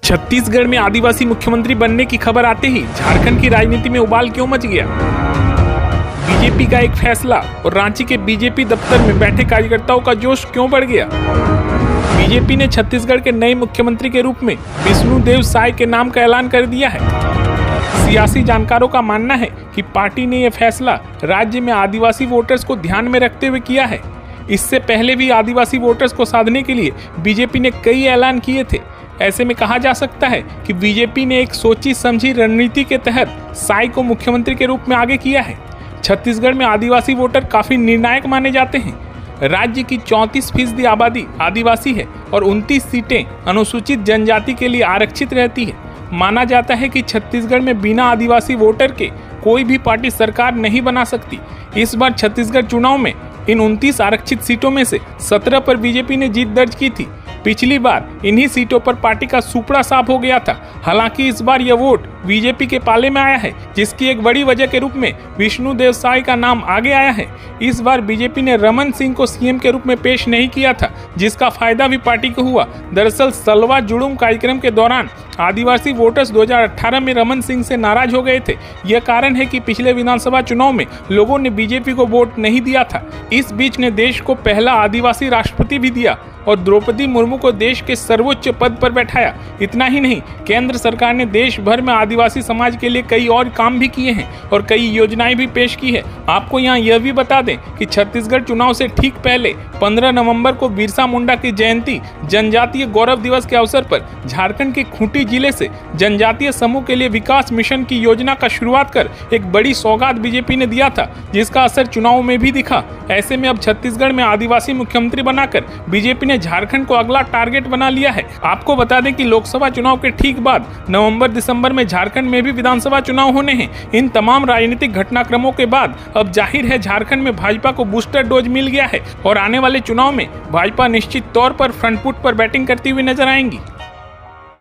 छत्तीसगढ़ में आदिवासी मुख्यमंत्री बनने की खबर आते ही झारखंड की राजनीति में उबाल क्यों मच गया? बीजेपी का एक फैसला और रांची के बीजेपी दफ्तर में बैठे कार्यकर्ताओं का जोश क्यों बढ़ गया? बीजेपी ने छत्तीसगढ़ के नए मुख्यमंत्री के रूप में विष्णुदेव साय के नाम का ऐलान कर दिया है। सियासी जानकारों का मानना है कि पार्टी ने यह फैसला राज्य में आदिवासी वोटर्स को ध्यान में रखते हुए किया है। इससे पहले भी आदिवासी वोटर्स को साधने के लिए बीजेपी ने कई ऐलान किए थे। ऐसे में कहा जा सकता है कि बीजेपी ने एक सोची समझी रणनीति के तहत साय को मुख्यमंत्री के रूप में आगे किया है। छत्तीसगढ़ में आदिवासी वोटर काफी निर्णायक माने जाते हैं। राज्य की 34% आबादी आदिवासी है और 29 सीटें अनुसूचित जनजाति के लिए आरक्षित रहती है। माना जाता है कि छत्तीसगढ़ में बिना आदिवासी वोटर के कोई भी पार्टी सरकार नहीं बना सकती। इस बार छत्तीसगढ़ चुनाव में इन 29 आरक्षित सीटों में से 17 पर बीजेपी ने जीत दर्ज की थी। पिछली बार इन्हीं सीटों पर पार्टी का सुपड़ा साफ हो गया था। हालांकि इस बार यह वोट बीजेपी के पाले में आया है, जिसकी एक बड़ी वजह के रूप में विष्णुदेव साय का नाम आगे आया है। इस बार बीजेपी ने रमन सिंह को सीएम के रूप में पेश नहीं किया था, जिसका फायदा भी पार्टी को हुआ। दरअसल सलवा जुड़ूम कार्यक्रम के दौरान आदिवासी वोटर्स 2018 में रमन सिंह से नाराज हो गए थे। यह कारण है कि पिछले विधानसभा चुनाव में लोगों ने बीजेपी को वोट नहीं दिया था। इस बीच ने देश को पहला आदिवासी राष्ट्रपति भी दिया और द्रौपदी मुर्मू को देश के सर्वोच्च पद पर बैठाया। इतना ही नहीं, केंद्र सरकार ने देश भर में आदिवासी समाज के लिए कई और काम भी किए हैं और कई योजनाएं भी पेश की है। आपको यहाँ यह भी बता दें कि छत्तीसगढ़ चुनाव से ठीक पहले 15 नवंबर को बिरसा मुंडा की जयंती जनजातीय गौरव दिवस के अवसर पर झारखंड के खूंटी जिले से जनजातीय समूह के लिए विकास मिशन की योजना का शुरुआत कर एक बड़ी सौगात बीजेपी ने दिया था, जिसका असर चुनाव में भी दिखा। ऐसे में अब छत्तीसगढ़ में आदिवासी मुख्यमंत्री बनाकर बीजेपी ने झारखंड को अगला टारगेट बना लिया है। आपको बता दें कि लोकसभा चुनाव के ठीक बाद नवंबर-दिसंबर में झारखंड में भी विधानसभा चुनाव होने हैं। इन तमाम राजनीतिक घटनाक्रमों के बाद अब जाहिर है झारखंड में भाजपा को बूस्टर डोज मिल गया है और आने वाले चुनाव में भाजपा निश्चित तौर पर फ्रंट फुट पर बैटिंग करती हुई नजर आएंगी।